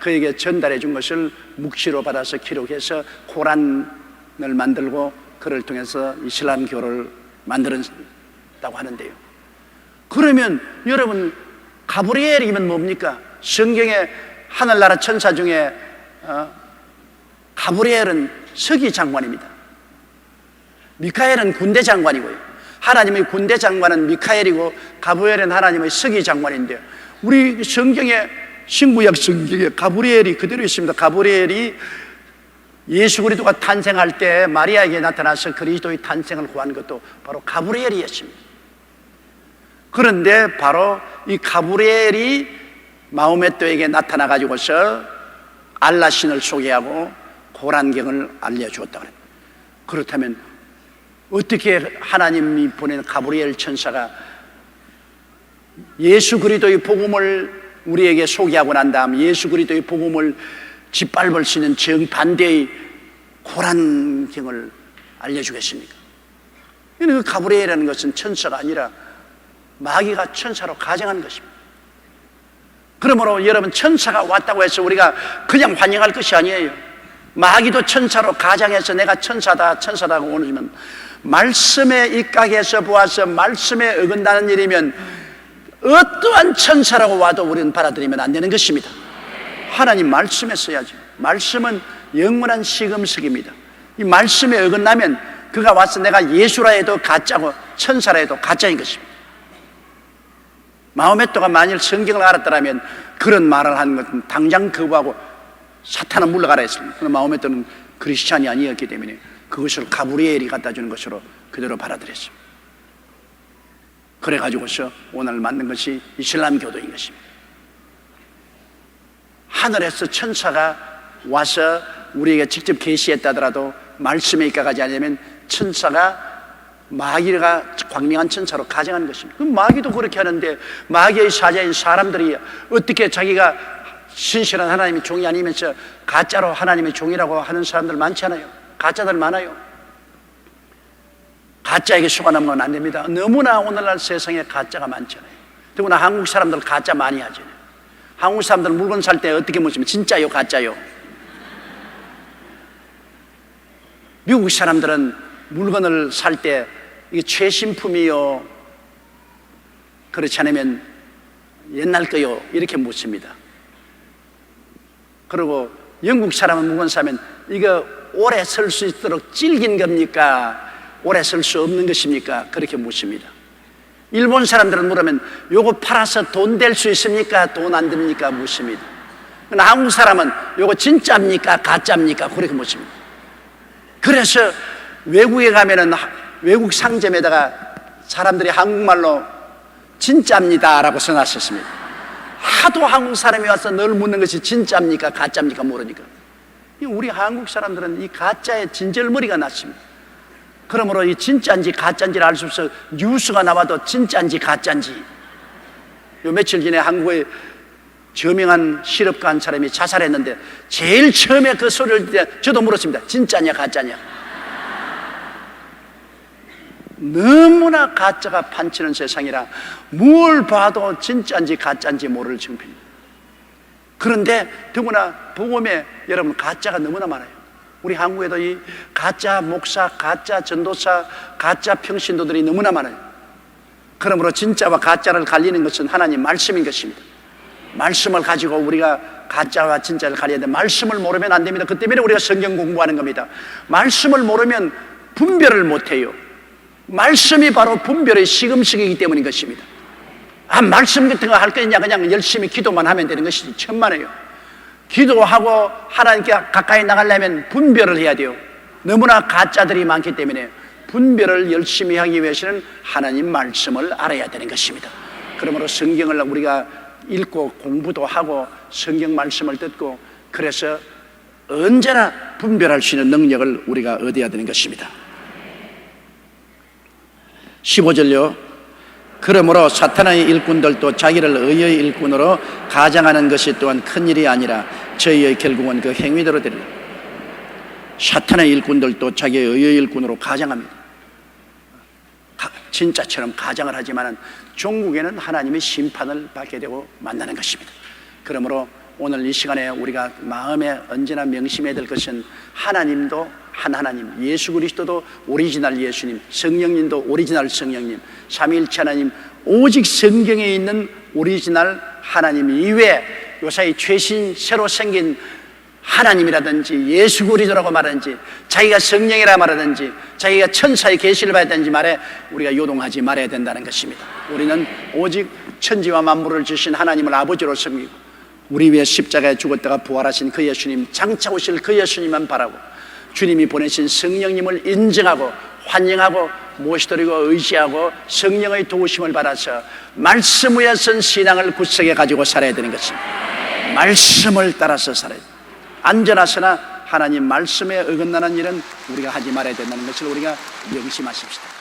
그에게 전달해 준 것을 묵시로 받아서 기록해서 코란을 만들고 그를 통해서 이슬람교를 만드는 줬다고 하는데요. 그러면 여러분, 가브리엘이면 뭡니까? 성경의 하늘나라 천사 중에 가브리엘은 서기 장관입니다. 미카엘은 군대 장관이고요. 하나님의 군대 장관은 미카엘이고 가브리엘은 하나님의 서기 장관인데요. 우리 성경에, 신구약 성경에 가브리엘이 그대로 있습니다. 가브리엘이 예수 그리스도가 탄생할 때 마리아에게 나타나서 그리스도의 탄생을 구한 것도 바로 가브리엘이었습니다. 그런데 바로 이 가브리엘이 마호메토에게 나타나 가지고서 알라 신을 소개하고 고란경을 알려주었다 그래요. 그렇다면 어떻게 하나님이 보낸 가브리엘 천사가 예수 그리스도의 복음을 우리에게 소개하고 난 다음 예수 그리스도의 복음을 짓밟을 수 있는 정반대의 고란경을 알려주겠습니까? 그 가브리엘이라는 것은 천사가 아니라 마귀가 천사로 가정한 것입니다. 그러므로 여러분, 천사가 왔다고 해서 우리가 그냥 환영할 것이 아니에요. 마귀도 천사로 가정해서 내가 천사다 천사다고 오르면 말씀에 입각해서 보아서 말씀에 어긋나는 일이면 어떠한 천사라고 와도 우리는 받아들이면 안 되는 것입니다. 하나님 말씀에 써야죠. 말씀은 영원한 시금석입니다. 이 말씀에 어긋나면 그가 와서 내가 예수라 해도 가짜고 천사라 해도 가짜인 것입니다. 마호메토가 만일 성경을 알았더라면 그런 말을 하는 것은 당장 거부하고 사탄은 물러가라 했습니다. 그러나 마호메토는 크리스찬이 아니었기 때문에 그것을 가브리엘이 갖다 주는 것으로 그대로 받아들였습니다. 그래가지고서 오늘 만든 것이 이슬람 교도인 것입니다. 하늘에서 천사가 와서 우리에게 직접 계시했다더라도 말씀에 입각하지 않으면 천사가 마귀가 광명한 천사로 가정한 것입니다. 그럼 마귀도 그렇게 하는데 마귀의 사자인 사람들이 어떻게 자기가 신실한 하나님의 종이 아니면서 가짜로 하나님의 종이라고 하는 사람들 많지 않아요? 가짜들 많아요. 가짜에게 속아남으면 안 됩니다. 너무나 오늘날 세상에 가짜가 많잖아요. 더구나 한국 사람들 가짜 많이 하잖아요. 한국 사람들 물건 살 때 어떻게 묻으면 진짜요 가짜요? 미국 사람들은 물건을 살 때 이게 최신품이요, 그렇지 않으면 옛날 거요, 이렇게 묻습니다. 그리고 영국 사람은 물건 사면 이거 오래 쓸 수 있도록 질긴 겁니까? 오래 쓸 수 없는 것입니까? 그렇게 묻습니다. 일본 사람들은 물으면 요거 팔아서 돈 될 수 있습니까? 돈 안 됩니까? 묻습니다. 그러나 한국 사람은 요거 진짜입니까? 가짜입니까? 그렇게 묻습니다. 그래서 외국에 가면은 외국 상점에다가 사람들이 한국말로 진짜입니다 라고 써놨었습니다. 하도 한국 사람이 와서 늘 묻는 것이 진짜입니까? 가짜입니까? 모르니까. 우리 한국 사람들은 이 가짜에 진절머리가 났습니다. 그러므로 이 진짜인지 가짜인지를 알 수 없어 뉴스가 나와도 진짜인지 가짜인지. 요 며칠 전에 한국에 저명한 실업가 한 사람이 자살했는데 제일 처음에 그 소리를 듣을 때 저도 물었습니다. 진짜냐 가짜냐. 너무나 가짜가 판치는 세상이라 뭘 봐도 진짜인지 가짜인지 모를 정도입니다. 그런데 더구나 복음에 여러분 가짜가 너무나 많아요. 우리 한국에도 이 가짜 목사, 가짜 전도사, 가짜 평신도들이 너무나 많아요. 그러므로 진짜와 가짜를 갈리는 것은 하나님 말씀인 것입니다. 말씀을 가지고 우리가 가짜와 진짜를 갈려야 돼. 말씀을 모르면 안 됩니다. 그 때문에 우리가 성경 공부하는 겁니다. 말씀을 모르면 분별을 못해요. 말씀이 바로 분별의 시금석이기 때문인 것입니다. 말씀 같은 거 할 거 있냐, 그냥 열심히 기도만 하면 되는 것이지 천만에요. 기도하고 하나님께 가까이 나가려면 분별을 해야 돼요. 너무나 가짜들이 많기 때문에 분별을 열심히 하기 위해서는 하나님 말씀을 알아야 되는 것입니다. 그러므로 성경을 우리가 읽고 공부도 하고 성경 말씀을 듣고 그래서 언제나 분별할 수 있는 능력을 우리가 얻어야 되는 것입니다. 15절요. 그러므로 사탄의 일꾼들도 자기를 의의 일꾼으로 가장하는 것이 또한 큰일이 아니라 저희의 결국은 그 행위대로 되리라. 사탄의 일꾼들도 자기의 의의 일꾼으로 가장합니다. 진짜처럼 가장을 하지만 종국에는 하나님의 심판을 받게 되고 만나는 것입니다. 그러므로 오늘 이 시간에 우리가 마음에 언제나 명심해야 될 것은 하나님도 한 하나님, 예수 그리스도도 오리지널 예수님, 성령님도 오리지널 성령님, 삼위일체 하나님, 오직 성경에 있는 오리지널 하나님 이외에 요사이 최신 새로 생긴 하나님이라든지 예수 그리스도라고 말하든지 자기가 성령이라 말하든지 자기가 천사의 계시를 받았든지 말해 우리가 요동하지 말아야 된다는 것입니다. 우리는 오직 천지와 만물을 주신 하나님을 아버지로 섬기고 우리 위해 십자가에 죽었다가 부활하신 그 예수님, 장차 오실 그 예수님만 바라고 주님이 보내신 성령님을 인정하고 환영하고 모시드리고 의지하고 성령의 도우심을 받아서 말씀 위에 선 신앙을 굳세게 가지고 살아야 되는 것입니다. 말씀을 따라서 살아야 됩니다. 안전하서나 하나님 말씀에 어긋나는 일은 우리가 하지 말아야 된다는 것을 우리가 명심하십시다.